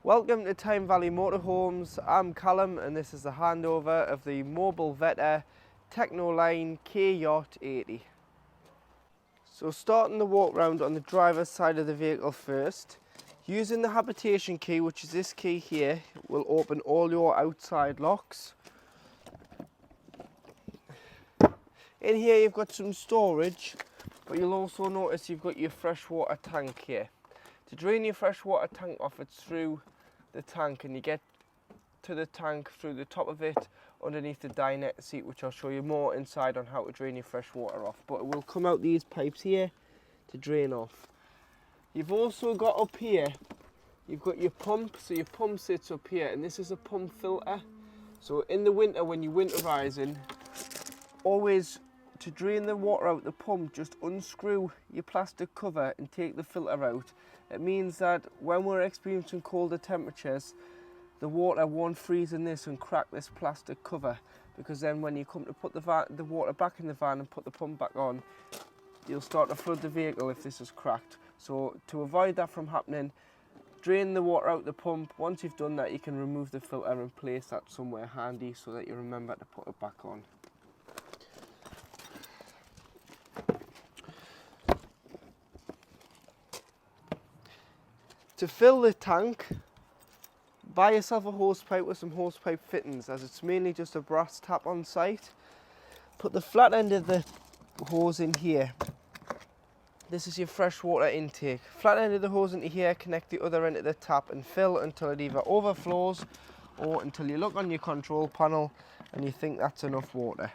Welcome to Tyne Valley Motorhomes. I'm Callum and this is the handover of the Mobilvetta Technoline K-Yacht 80. So starting the walk round on the driver's side of the vehicle first, using the Habitation key, which is this key here, will open all your outside locks. In here you've got some storage, but you'll also notice you've got your freshwater tank here. To drain your freshwater tank off, it's through the tank, and you get to the tank through the top of it underneath the dinette seat, which I'll show you more inside on how to drain your fresh water off. But it will come out these pipes here to drain off. You've also got up here, you've got your pump, so your pump sits up here, and this is a pump filter. So in the winter when you're winterizing, always to drain the water out the pump, just unscrew your plastic cover and take the filter out. It means that when we're experiencing colder temperatures, the water won't freeze in this and crack this plastic cover, because then when you come to put the water back in the van and put the pump back on, you'll start to flood the vehicle if this is cracked. So to avoid that from happening, drain the water out the pump. Once you've done that, you can remove the filter and place that somewhere handy so that you remember to put it back on. To fill the tank, buy yourself a hose pipe with some hose pipe fittings, as it's mainly just a brass tap on site. Put the flat end of the hose in here. This is your fresh water intake. Flat end of the hose into here, connect the other end of the tap and fill until it either overflows or until you look on your control panel and you think that's enough water.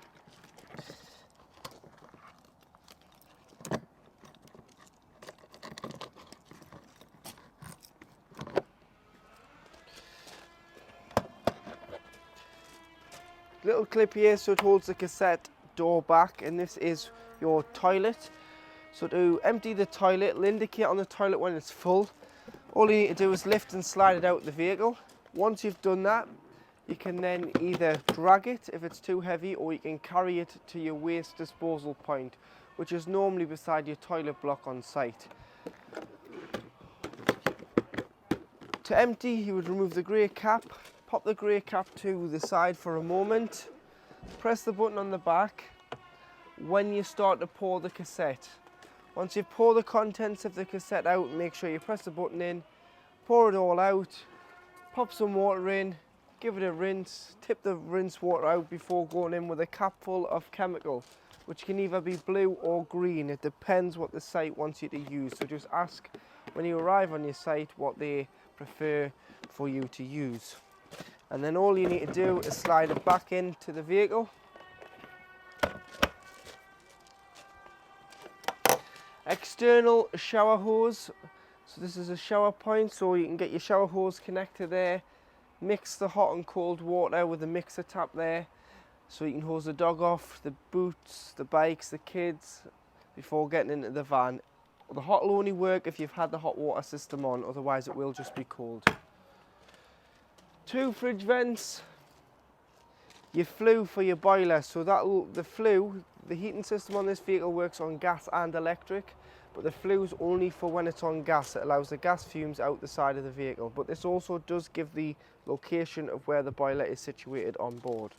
Little clip here so it holds the cassette door back, and this is your toilet. So to empty the toilet, it'll indicate on the toilet when it's full. All you need to do is lift and slide it out of the vehicle. Once you've done that, you can then either drag it if it's too heavy, or you can carry it to your waste disposal point, which is normally beside your toilet block on site. To empty, you would remove the grey cap. Pop the grey cap to the side for a moment, press the button on the back when you start to pour the cassette. Once you pour the contents of the cassette out, make sure you press the button in, pour it all out, pop some water in, give it a rinse, tip the rinse water out before going in with a cap full of chemical, which can either be blue or green. It depends what the site wants you to use, so just ask when you arrive on your site what they prefer for you to use. And then all you need to do is slide it back into the vehicle. External shower hose. So this is a shower point, so you can get your shower hose connected there. Mix the hot and cold water with the mixer tap there, so you can hose the dog off, the boots, the bikes, the kids, before getting into the van. The hot will only work if you've had the hot water system on, otherwise it will just be cold. 2 fridge vents, your flue for your boiler. So the flue, the heating system on this vehicle works on gas and electric, but the flue is only for when it's on gas. It allows the gas fumes out the side of the vehicle, but this also does give the location of where the boiler is situated on board.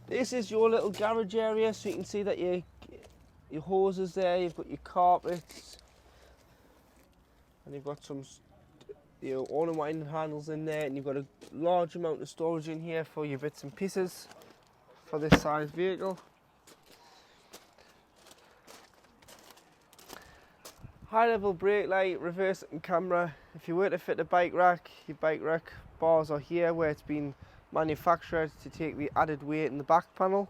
This is your little garage area, so you can see that your hoses there, you've got your carpets, and you've got some all the winding handles in there, and you've got a large amount of storage in here for your bits and pieces for this size vehicle. High level brake light, reverse and camera. If you were to fit a bike rack, your bike rack bars are here where it's been manufactured to take the added weight in the back panel.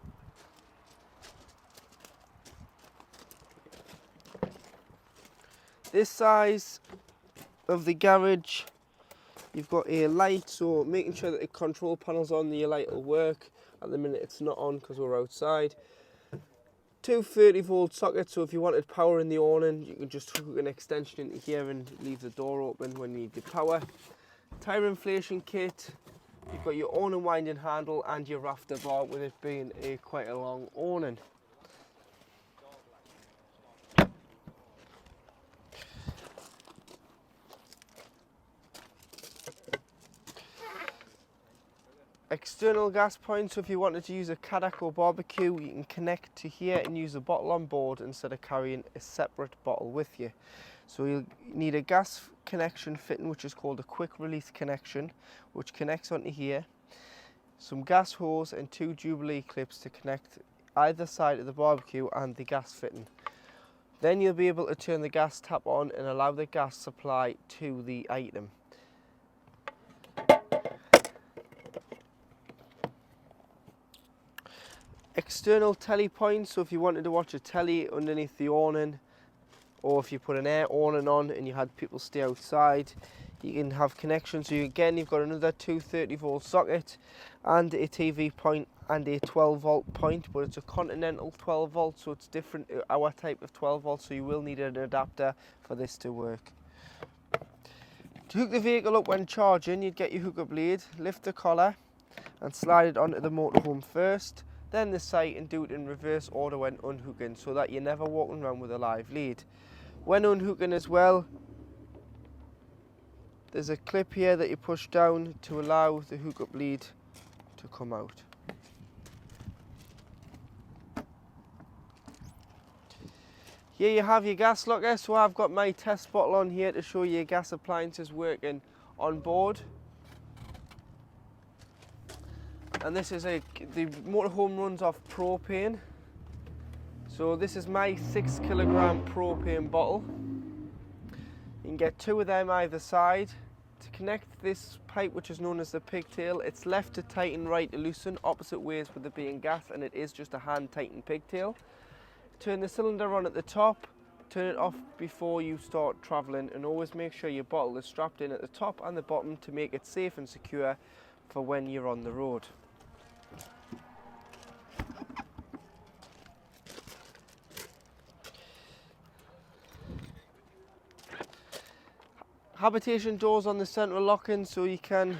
This size of the garage, you've got a light, so making sure that the control panel's on, the light will work. At the minute it's not on because we're outside. 2 30-volt sockets, so if you wanted power in the awning, you can just hook an extension into here and leave the door open when you need the power. Tire inflation kit, you've got your awning winding handle and your rafter bar, with it being quite a long awning. External gas points, so if you wanted to use a Kadak or barbecue, you can connect to here and use a bottle on board instead of carrying a separate bottle with you. So you'll need a gas connection fitting, which is called a quick release connection, which connects onto here. Some gas hose and 2 Jubilee clips to connect either side of the barbecue and the gas fitting. Then you'll be able to turn the gas tap on and allow the gas supply to the item. External telly points, so if you wanted to watch a telly underneath the awning, or if you put an air awning on and you had people stay outside, you can have connections. So again, you've got another 230 volt socket and a TV point and a 12 volt point, but it's a Continental 12 volt, so it's different to our type of 12 volt, so you will need an adapter for this to work. To hook the vehicle up when charging, you'd get your hookup lead, lift the collar and slide it onto the motorhome first, then the sight, and do it in reverse order when unhooking, so that you're never walking around with a live lead. When unhooking as well, there's a clip here that you push down to allow the hookup lead to come out. Here you have your gas locker, so I've got my test bottle on here to show you your gas appliances working on board. And this is the motorhome runs off propane. So this is my 6 kilogram propane bottle. You can get 2 of them either side. To connect this pipe, which is known as the pigtail, it's left to tighten, right to loosen, opposite ways with it being gas, and it is just a hand tightened pigtail. Turn the cylinder on at the top, turn it off before you start travelling, and always make sure your bottle is strapped in at the top and the bottom to make it safe and secure for when you're on the road. Habitation doors on the central lock-in, so you can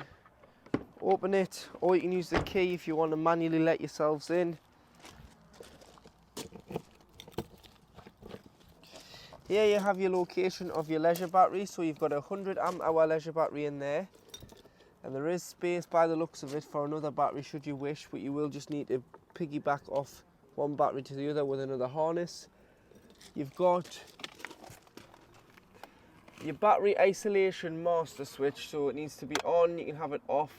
open it, or you can use the key if you want to manually let yourselves in. Here you have your location of your leisure battery, so you've got a 100 amp hour leisure battery in there, and there is space by the looks of it for another battery should you wish, but you will just need to piggyback off one battery to the other with another harness. You've got your battery isolation master switch, so it needs to be on. You can have it off.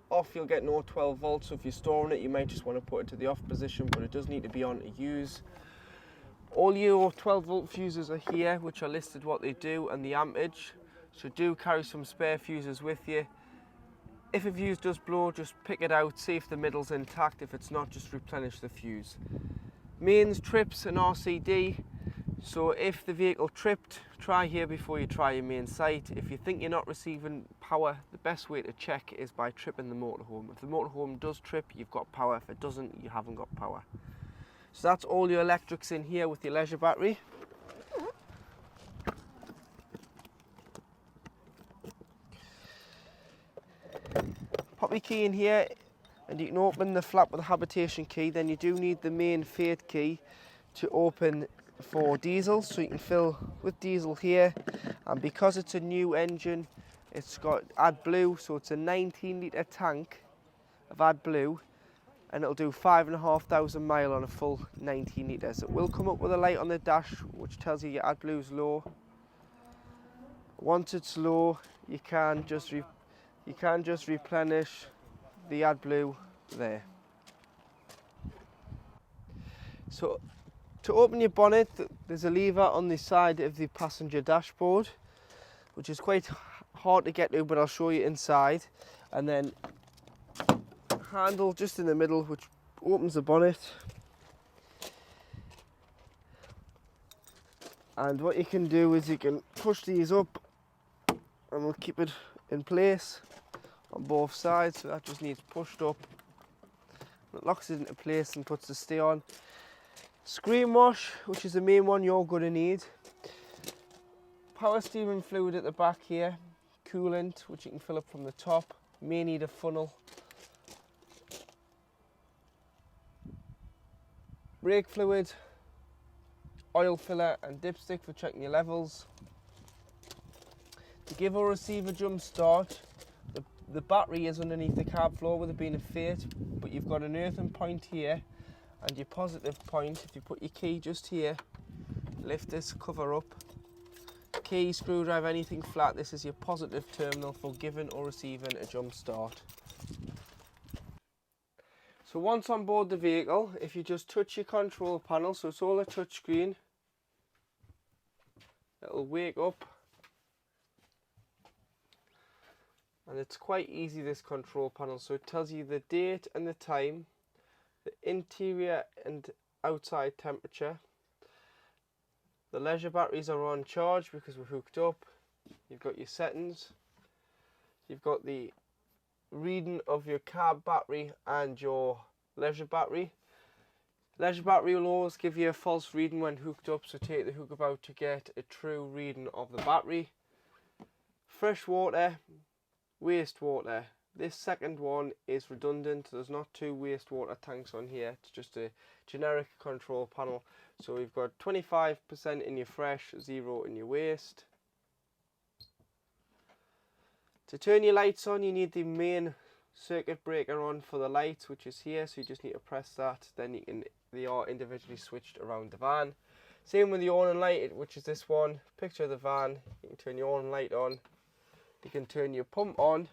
Off you'll get no 12 volts, so if you're storing it you might just want to put it to the off position, but it does need to be on to use. All your 12 volt fuses are here, which are listed what they do and the ampage, so do carry some spare fuses with you. If a fuse does blow, just pick it out, see if the middle's intact. If it's not, just replenish the fuse. Mains, trips and RCD. So if the vehicle tripped, try here before you try your main sight. If you think you're not receiving power, the best way to check is by tripping the motorhome. If the motorhome does trip, you've got power. If it doesn't, you haven't got power. So that's all your electrics in here with your leisure battery. Pop your key in here and you can open the flap with the Habitation key. Then you do need the main fade key to open for diesel, so you can fill with diesel here, and because it's a new engine, it's got AdBlue, so it's a 19 litre tank of AdBlue, and it'll do 5,500 miles on a full 19 litres. It will come up with a light on the dash which tells you your AdBlue's low. Once it's low, you can just replenish the AdBlue there. So to open your bonnet, there's a lever on the side of the passenger dashboard, which is quite hard to get to, but I'll show you inside. And then a handle just in the middle, which opens the bonnet. And what you can do is you can push these up and we'll keep it in place on both sides, so that just needs pushed up. It locks it into place and puts the stay on. Screen wash, which is the main one you're going to need. Power steering fluid at the back here. Coolant, which you can fill up from the top. May need a funnel. Brake fluid, oil filler and dipstick for checking your levels. To give or receive a jump start, the the battery is underneath the cab floor with it being a Fiat, but you've got an earthing point here and your positive point. If you put your key just here, lift this cover up, key, screwdriver, anything flat, this is your positive terminal for giving or receiving a jump start. So once on board the vehicle, if you just touch your control panel, so it's all a touch screen, it'll wake up. And it's quite easy, this control panel, so it tells you the date and the time, the interior and outside temperature. The leisure batteries are on charge because we're hooked up. You've got your settings, you've got the reading of your cab battery and your leisure battery. Leisure battery will always give you a false reading when hooked up, so take the hookup out to get a true reading of the battery. Fresh water, wastewater. This second one is redundant. There's not two wastewater tanks on here. It's just a generic control panel. So we've got 25% in your fresh, 0 in your waste. To turn your lights on, you need the main circuit breaker on for the lights, which is here. So you just need to press that. Then they are individually switched around the van. Same with the awning light, which is this one. Picture of the van. You can turn your awning light on. You can turn your pump on.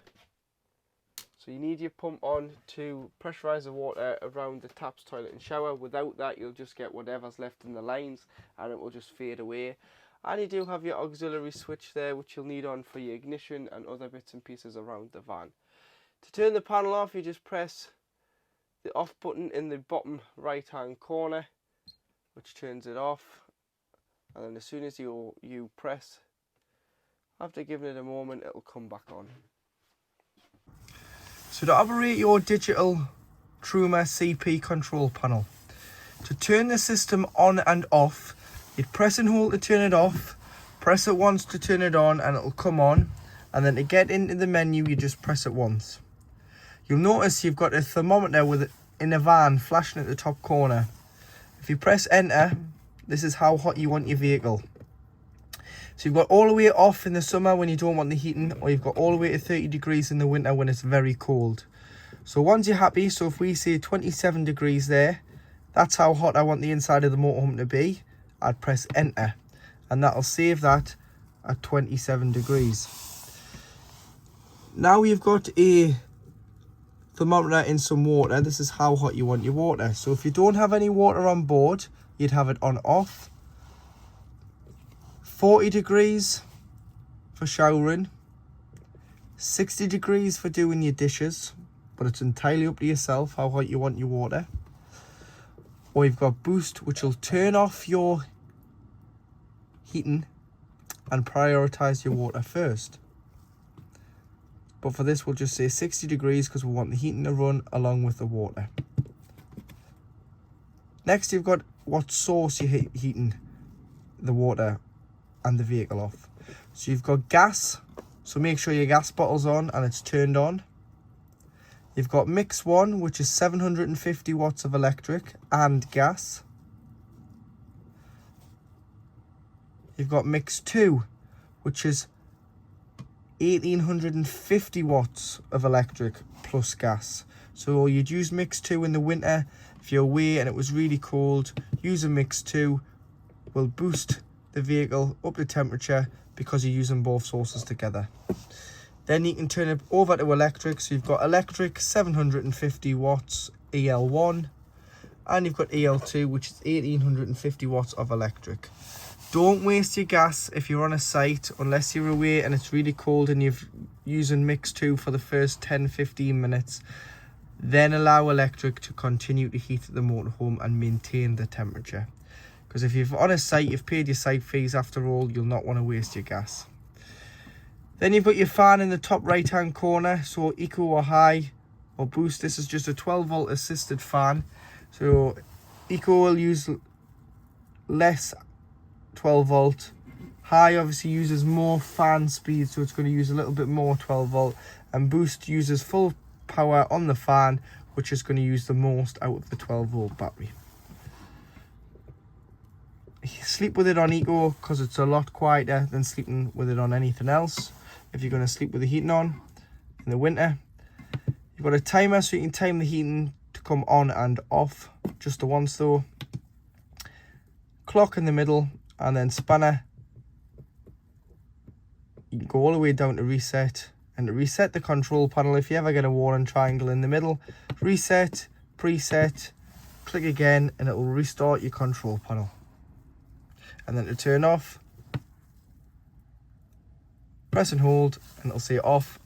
So you need your pump on to pressurize the water around the taps, toilet and shower. Without that, you'll just get whatever's left in the lines and it will just fade away. And you do have your auxiliary switch there, which you'll need on for your ignition and other bits and pieces around the van. To turn the panel off, you just press the off button in the bottom right hand corner, which turns it off. And then as soon as you press, after giving it a moment, it'll come back on. So to operate your digital Truma CP control panel, to turn the system on and off, you'd press and hold to turn it off, press it once to turn it on and it'll come on, and then to get into the menu you just press it once. You'll notice you've got a thermometer in a van flashing at the top corner. If you press enter, this is how hot you want your vehicle. So you've got all the way off in the summer when you don't want the heating, or you've got all the way to 30 degrees in the winter when it's very cold. So once you're happy, so if we say 27 degrees there, that's how hot I want the inside of the motorhome to be, I'd press enter and that'll save that at 27 degrees. Now you've got a thermometer in some water, this is how hot you want your water. So if you don't have any water on board, you'd have it on off. 40 degrees for showering, 60 degrees for doing your dishes, but it's entirely up to yourself how hot you want your water. Or you've got boost, which will turn off your heating and prioritize your water first. But for this we'll just say 60 degrees because we want the heating to run along with the water. Next you've got what source you're heating the water and the vehicle off. So you've got gas, so make sure your gas bottle's on and it's turned on. You've got mix 1, which is 750 watts of electric and gas. You've got mix 2, which is 1850 watts of electric plus gas. So you'd use mix 2 in the winter. If you're away and it was really cold, use a mix 2, will boost the vehicle up to temperature because you're using both sources together. Then you can turn it over to electric. So you've got electric 750 watts EL1 and you've got EL2, which is 1850 watts of electric. Don't waste your gas if you're on a site unless you're away and it's really cold and you're using mix 2 for the first 10-15 minutes. Then allow electric to continue to heat the motorhome and maintain the temperature. Because if you're on a site, you've paid your site fees after all, you'll not want to waste your gas. Then you've got your fan in the top right hand corner, so eco or high or boost. This is just a 12 volt assisted fan. So eco will use less 12 volt. High obviously uses more fan speed, so it's going to use a little bit more 12 volt. And boost uses full power on the fan, which is going to use the most out of the 12 volt battery. Sleep with it on eco because it's a lot quieter than sleeping with it on anything else. If you're going to sleep with the heating on, in the winter. You've got a timer so you can time the heating to come on and off, just the once though. Clock in the middle, and then spanner. You can go all the way down to reset, and to reset the control panel, if you ever get a warning triangle in the middle, reset, preset, click again, and it will restart your control panel. And then to turn off, press and hold, and it'll say off,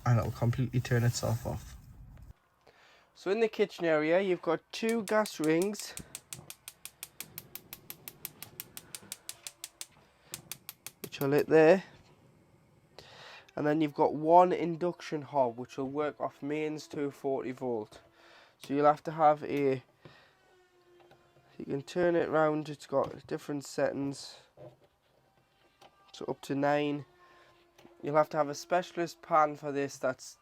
and it'll completely turn itself off. So in the kitchen area, you've got 2 gas rings, which are lit there, and then you've got 1 induction hob which will work off mains to 40 volt. So you'll have to have a, you can turn it round, it's got different settings, so up to 9. You'll have to have a specialist pan for this that's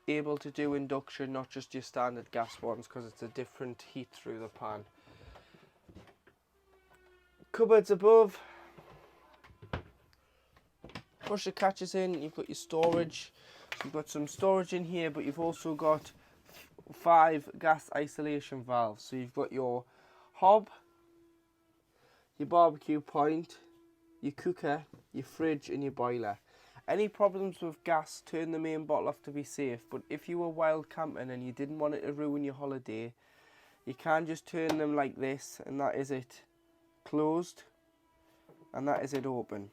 able to do induction, not just your standard gas ones, because it's a different heat through the pan. Cupboards above, push the catches in, you've got your storage. So you've got some storage in here, but you've also got 5 gas isolation valves. So you've got your hob, your barbecue point, your cooker, your fridge and your boiler. Any problems with gas, turn the main bottle off to be safe, but if you were wild camping and you didn't want it to ruin your holiday, you can just turn them like this, and that is it closed, and that is it open.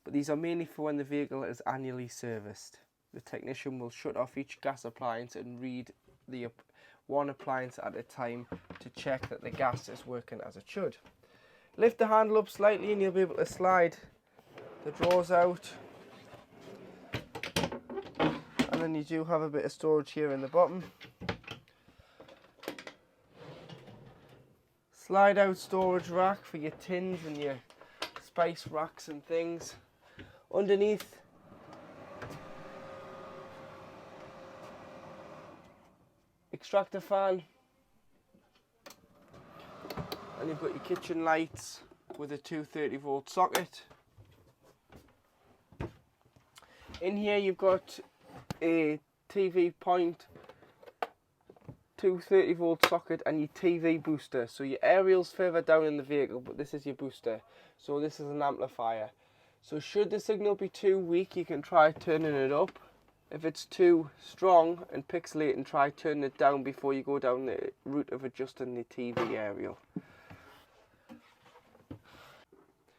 But these are mainly for when the vehicle is annually serviced. The technician will shut off each gas appliance and read the one appliance at a time to check that the gas is working as it should. Lift the handle up slightly and you'll be able to slide the drawers out. And then you do have a bit of storage here in the bottom. Slide out storage rack for your tins and your spice racks and things. Underneath, extractor fan, and you've got your kitchen lights with a 230 volt socket. In here you've got a TV point, 230 volt socket and your TV booster. So your aerial's further down in the vehicle, but this is your booster. So this is an amplifier. So should the signal be too weak, you can try turning it up. If it's too strong and pixelating, try turning it down before you go down the route of adjusting the TV aerial.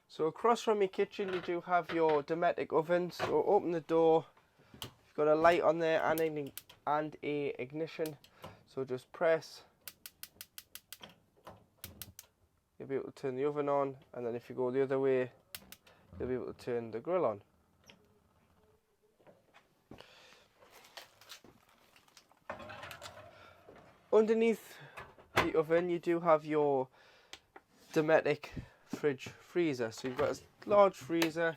So across from your kitchen you do have your domestic oven. So open the door, you've got a light on there and a ignition. So just press, you'll be able to turn the oven on, and then if you go the other way, you'll be able to turn the grill on. Underneath the oven you do have your domestic fridge freezer. So you've got a large freezer,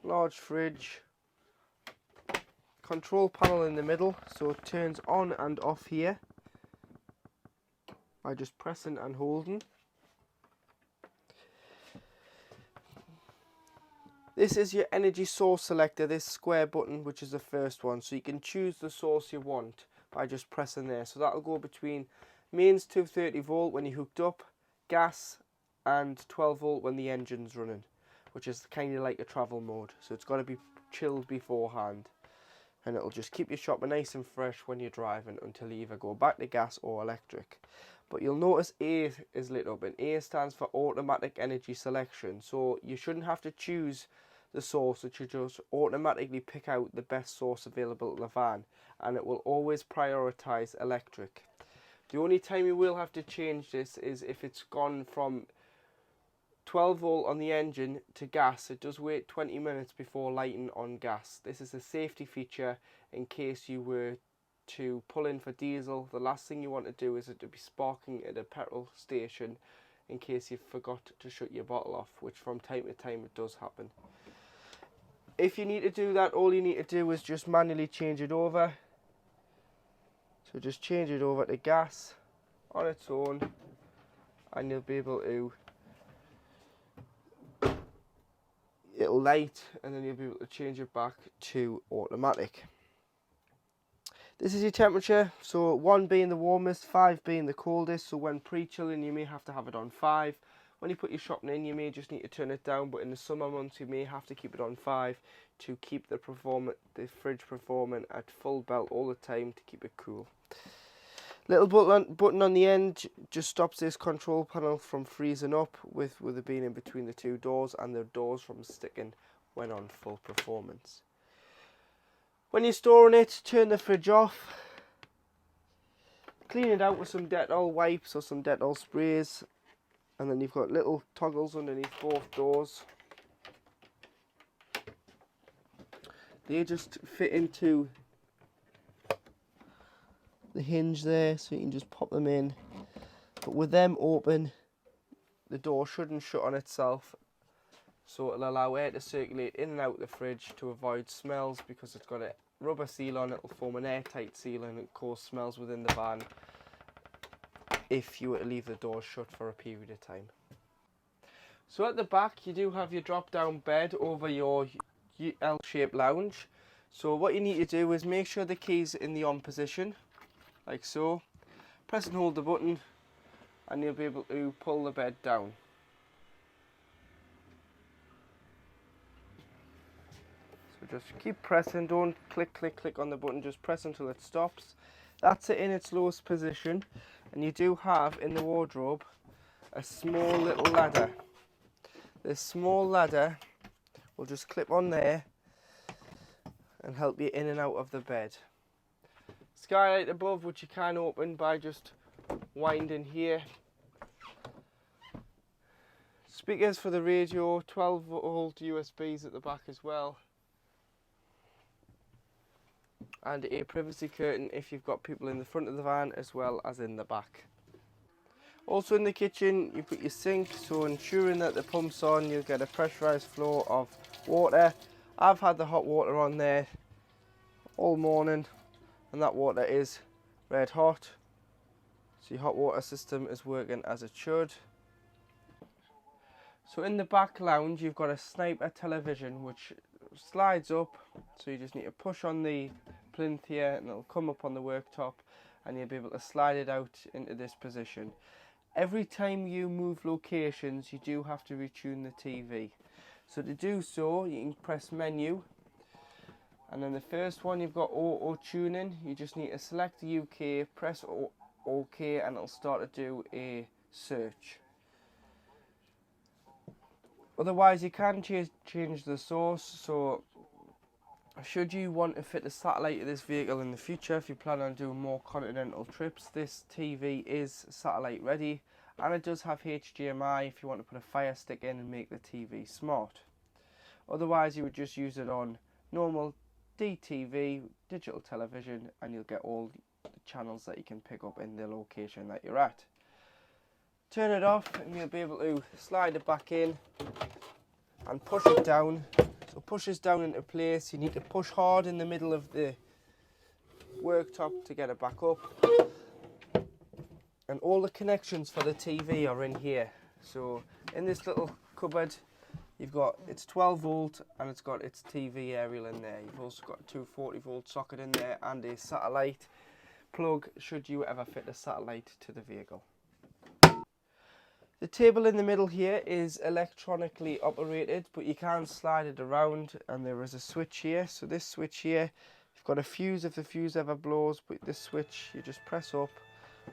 large fridge, control panel in the middle, so it turns on and off here by just pressing and holding. This is your energy source selector, this square button, which is the first one, so you can choose the source you want by just pressing there. So that'll go between mains 230 volt when you're hooked up, gas, and 12 volt when the engine's running, which is kind of like a travel mode. So it's got to be chilled beforehand, and it'll just keep your shopper nice and fresh when you're driving until you either go back to gas or electric. But you'll notice A is lit up, and A stands for automatic energy selection. So you shouldn't have to choose the source, it should just automatically pick out the best source available to the van, and it will always prioritize electric. The only time you will have to change this is if it's gone from 12 volt on the engine to gas. It does wait 20 minutes before lighting on gas. This is a safety feature in case you were to pull in for diesel. The last thing you want to do is it to be sparking at a petrol station in case you forgot to shut your bottle off, which from time to time it does happen. If you need to do that, all you need to do is just manually change it over. So just change it over to gas on its own, and you'll be able to, it'll light, and then you'll be able to change it back to automatic. This is your temperature, so 1 being the warmest, 5 being the coldest. So when pre-chilling, you may have to have it on 5. When you put your shopping in, you may just need to turn it down, but in the summer months, you may have to keep it on 5 to keep the fridge performing at full belt all the time to keep it cool. Little button on the end just stops this control panel from freezing up with it being in between the two doors, and the doors from sticking when on full performance. When you're storing it, turn the fridge off, clean it out with some Dettol wipes or some Dettol sprays, and then you've got little toggles underneath both doors. They just fit into the hinge there, so you can just pop them in. But with them open, the door shouldn't shut on itself, so it'll allow air to circulate in and out the fridge to avoid smells, because it's got a rubber seal on it. It'll form an airtight seal and it cause smells within the van if you were to leave the door shut for a period of time. So at the back you do have your drop down bed over your L-shaped lounge. So what you need to do is make sure the key's in the on position, like so. Press and hold the button and you'll be able to pull the bed down. So just keep pressing, don't click on the button, just press until it stops. That's it in its lowest position, and you do have in the wardrobe a small little ladder. This small ladder will just clip on there and help you in and out of the bed. Skylight above, which you can open by just winding here. Speakers for the radio, 12-volt USBs at the back as well. And a privacy curtain if you've got people in the front of the van as well as in the back. Also in the kitchen you put your sink, so ensuring that the pump's on, you'll get a pressurised flow of water. I've had the hot water on there all morning and that water is red hot, so your hot water system is working as it should. So in the back lounge you've got a Sniper television which slides up, so you just need to push on the plinth here and it'll come up on the worktop and you'll be able to slide it out into this position. Every time you move locations you do have to retune the TV. So to do so you can press menu, and then the first one you've got auto tuning. You just need to select the UK, press OK and it'll start to do a search. Otherwise you can change the source, so should you want to fit a satellite to this vehicle in the future, if you plan on doing more continental trips, this TV is satellite ready, and it does have HDMI if you want to put a Fire Stick in and make the TV smart. Otherwise you would just use it on normal DTV, digital television, and you'll get all the channels that you can pick up in the location that you're at. Turn it off and you'll be able to slide it back in and push it down. So it pushes down into place. You need to push hard in the middle of the worktop to get it back up. And all the connections for the TV are in here. So in this little cupboard, it's 12 volt and it's got its TV aerial in there. You've also got a 240 volt socket in there and a satellite plug should you ever fit a satellite to the vehicle. The table in the middle here is electronically operated, but you can slide it around and there is a switch here. So this switch here, you've got a fuse if the fuse ever blows, but this switch you just press up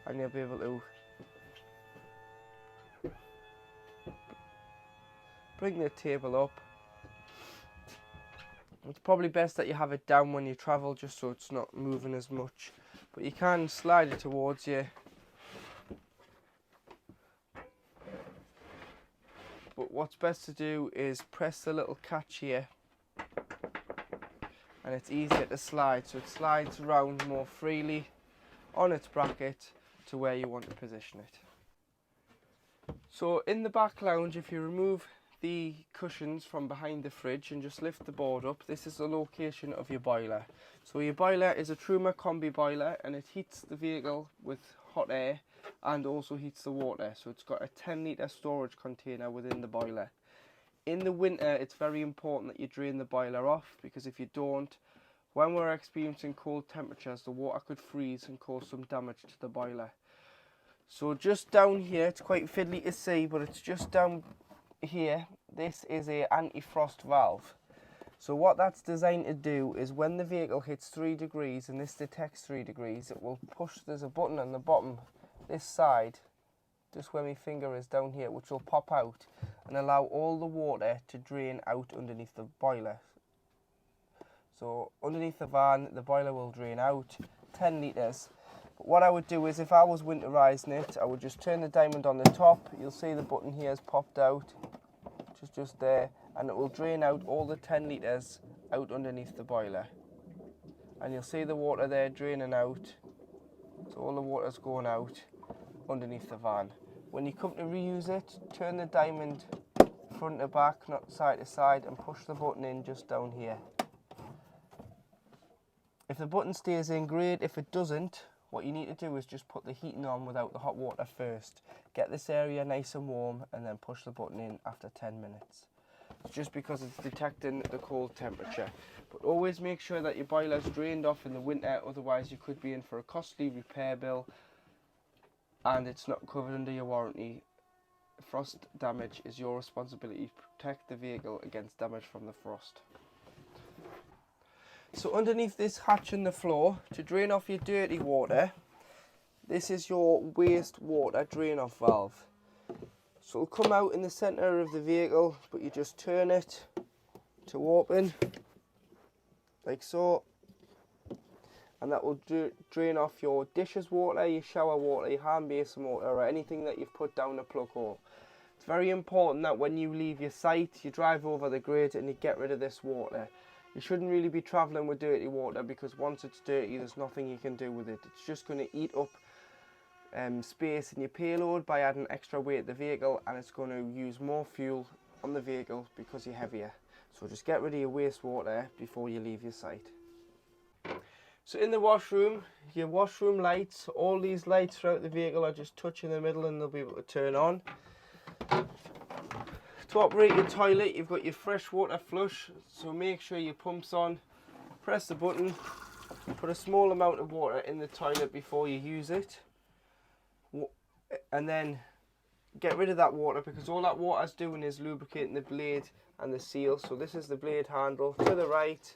and you'll be able to bring the table up. It's probably best that you have it down when you travel just so it's not moving as much, but you can slide it towards you. But what's best to do is press the little catch here and it's easier to slide, so it slides around more freely on its bracket to where you want to position it. So in the back lounge, if you remove the cushions from behind the fridge and just lift the board up, this is the location of your boiler. So your boiler is a Truma combi boiler and it heats the vehicle with hot air and also heats the water. So it's got a 10-litre storage container within the boiler. In the winter it's very important that you drain the boiler off, because if you don't, When we're experiencing cold temperatures, the water could freeze and cause some damage to the boiler. So just down here, it's quite fiddly to see, but it's just down here, this is a anti-frost valve. So what that's designed to do is when the vehicle hits 3 degrees and this detects 3 degrees, it will push, there's a button on the bottom, this side, just where my finger is down here, which will pop out and allow all the water to drain out underneath the boiler. So underneath the van, the boiler will drain out 10 litres. But what I would do is, if I was winterising it, I would just turn the diamond on the top. You'll see the button here has popped out, just there, and it will drain out all the 10 litres out underneath the boiler. And you'll see the water there draining out, so all the water's going out underneath the van. When you come to reuse it, turn the diamond front to back, not side to side, and push the button in just down here. If the button stays in, great. If it doesn't, what you need to do is just put the heating on without the hot water first. Get this area nice and warm and then push the button in after 10 minutes. Just because it's detecting the cold temperature. But always make sure that your boiler's drained off in the winter, otherwise you could be in for a costly repair bill and it's not covered under your warranty. Frost damage is your responsibility to protect the vehicle against damage from the frost. So underneath this hatch in the floor, to drain off your dirty water, this is your waste water drain off valve. So it'll come out in the centre of the vehicle, but you just turn it to open, like so, and that will drain off your dishes water, your shower water, your hand basin water, or anything that you've put down the plug hole. It's very important that when you leave your site, you drive over the grid and you get rid of this water. You shouldn't really be travelling with dirty water, because once it's dirty, there's nothing you can do with it. It's just going to eat up space in your payload by adding extra weight to the vehicle, and it's going to use more fuel on the vehicle because you're heavier. So just get rid of your wastewater before you leave your site. So in the washroom, your washroom lights, all these lights throughout the vehicle are just touch in the middle and they'll be able to turn on. To operate your toilet, you've got your freshwater flush, so make sure your pump's on, press the button, put a small amount of water in the toilet before you use it, and then get rid of that water, because all that water's doing is lubricating the blade and the seal. So this is the blade handle, to the right,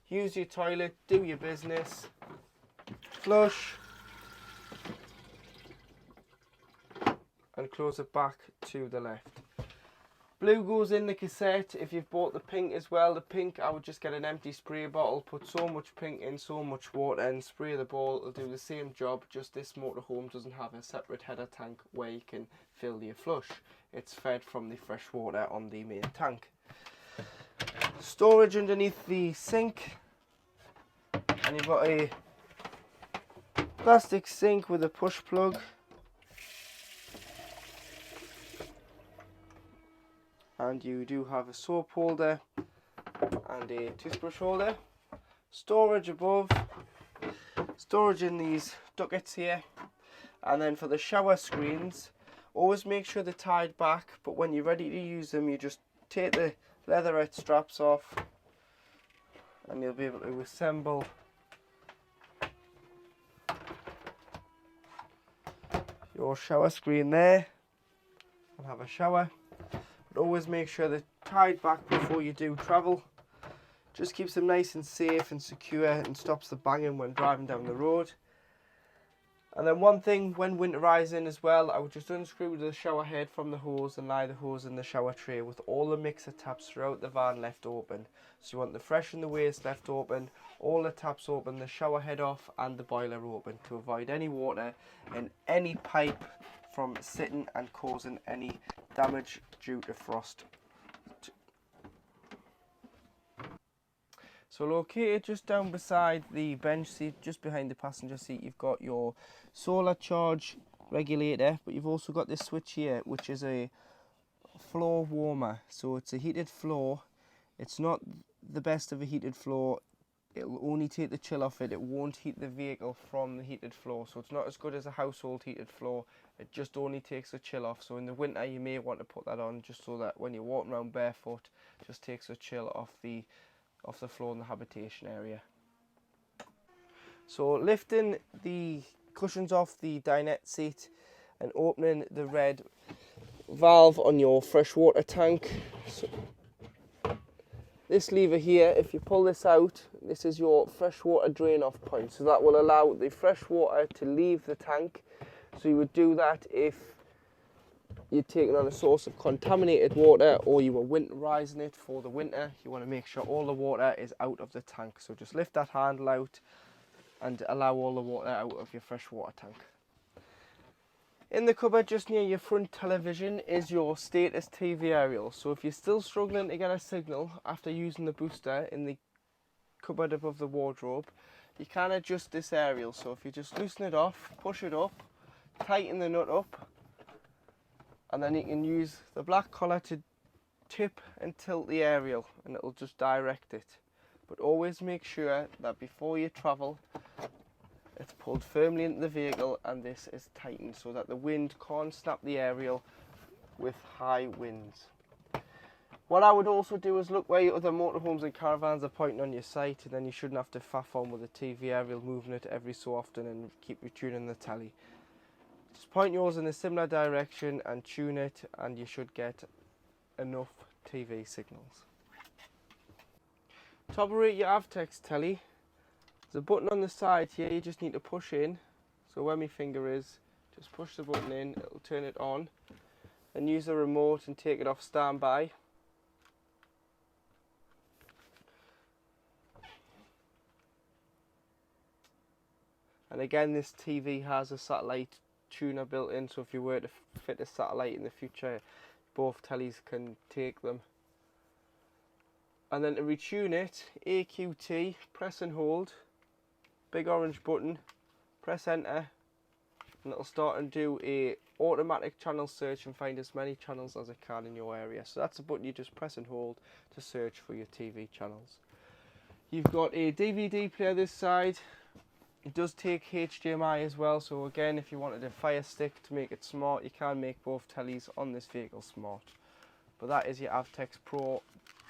use your toilet, do your business, flush, and close it back to the left. Blue goes in the cassette. If you've bought the pink as well, the pink, I would just get an empty spray bottle, put so much pink in, so much water, and spray the ball. It'll do the same job, just this motorhome doesn't have a separate header tank where you can fill your flush. It's fed from the fresh water on the main tank. Storage underneath the sink, and you've got a plastic sink with a push plug. And you do have a soap holder and a toothbrush holder. Storage above, storage in these ducats here. And then for the shower screens, always make sure they're tied back, but when you're ready to use them, you just take the leatherette straps off and you'll be able to assemble your shower screen there and have a shower. But always make sure they're tied back before you do travel. Just keeps them nice and safe and secure and stops the banging when driving down the road. And then one thing when winterizing as well, I would just unscrew the shower head from the hose and lie the hose in the shower tray with all the mixer taps throughout the van left open. So you want the fresh and the waste left open, all the taps open, the shower head off and the boiler open to avoid any water in any pipe from sitting and causing any damage due to frost. So located just down beside the bench seat, just behind the passenger seat, you've got your solar charge regulator, but you've also got this switch here, which is a floor warmer. So it's a heated floor. It's not the best of a heated floor. It'll only take the chill off it. It won't heat the vehicle from the heated floor. So it's not as good as a household heated floor. It just only takes the chill off. So in the winter you may want to put that on just so that when you're walking around barefoot, it just takes the chill off the floor in the habitation area. So lifting the cushions off the dinette seat and opening the red valve on your freshwater tank. So this lever here, if you pull this out, this is your freshwater drain off point. So that will allow the fresh water to leave the tank. So you would do that if you're taking on a source of contaminated water or you were winterizing it for the winter. You want to make sure all the water is out of the tank. So just lift that handle out and allow all the water out of your freshwater tank. In the cupboard just near your front television is your status TV aerial. So if you're still struggling to get a signal after using the booster in the cupboard above the wardrobe, you can adjust this aerial. So if you just loosen it off, push it up, tighten the nut up, and then you can use the black collar to tip and tilt the aerial and it'll just direct it. But always make sure that before you travel, it's pulled firmly into the vehicle and this is tightened so that the wind can't snap the aerial with high winds. What I would also do is look where your other motorhomes and caravans are pointing on your site, and then you shouldn't have to faff on with the TV aerial, moving it every so often and keep retuning the telly. Just point yours in a similar direction and tune it and you should get enough TV signals. To operate your Avtex telly, there's a button on the side here you just need to push in. So where my finger is, just push the button in, it'll turn it on. And use the remote and take it off standby. And again, this TV has a satellite tuner built in, so if you were to fit a satellite in the future, both tellies can take them. And then to retune it, AQT, press and hold, big orange button, press enter, and it'll start and do a automatic channel search and find as many channels as it can in your area. So that's a button you just press and hold to search for your TV channels. You've got a DVD player this side. It does take HDMI as well, so again, if you wanted a Fire Stick to make it smart, you can make both tellies on this vehicle smart. But that is your Avtex Pro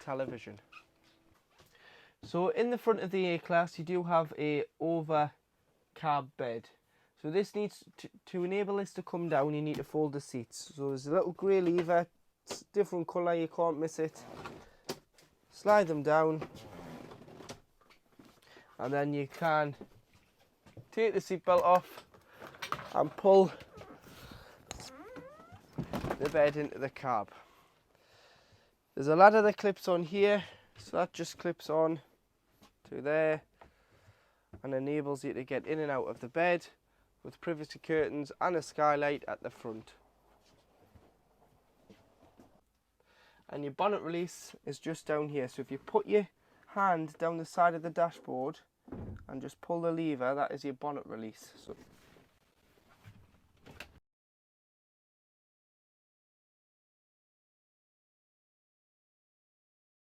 television. So in the front of the A-Class you do have a Overcab bed. So this needs to enable this to come down, you need to fold the seats. So there's a little grey lever, it's different colour, you can't miss it. Slide them down and then you can take the seatbelt off and pull the bed into the cab. There's a ladder that clips on here, so that just clips on to there and enables you to get in and out of the bed with privacy curtains and a skylight at the front. And your bonnet release is just down here, so if you put your hand down the side of the dashboard and just pull the lever, that is your bonnet release. So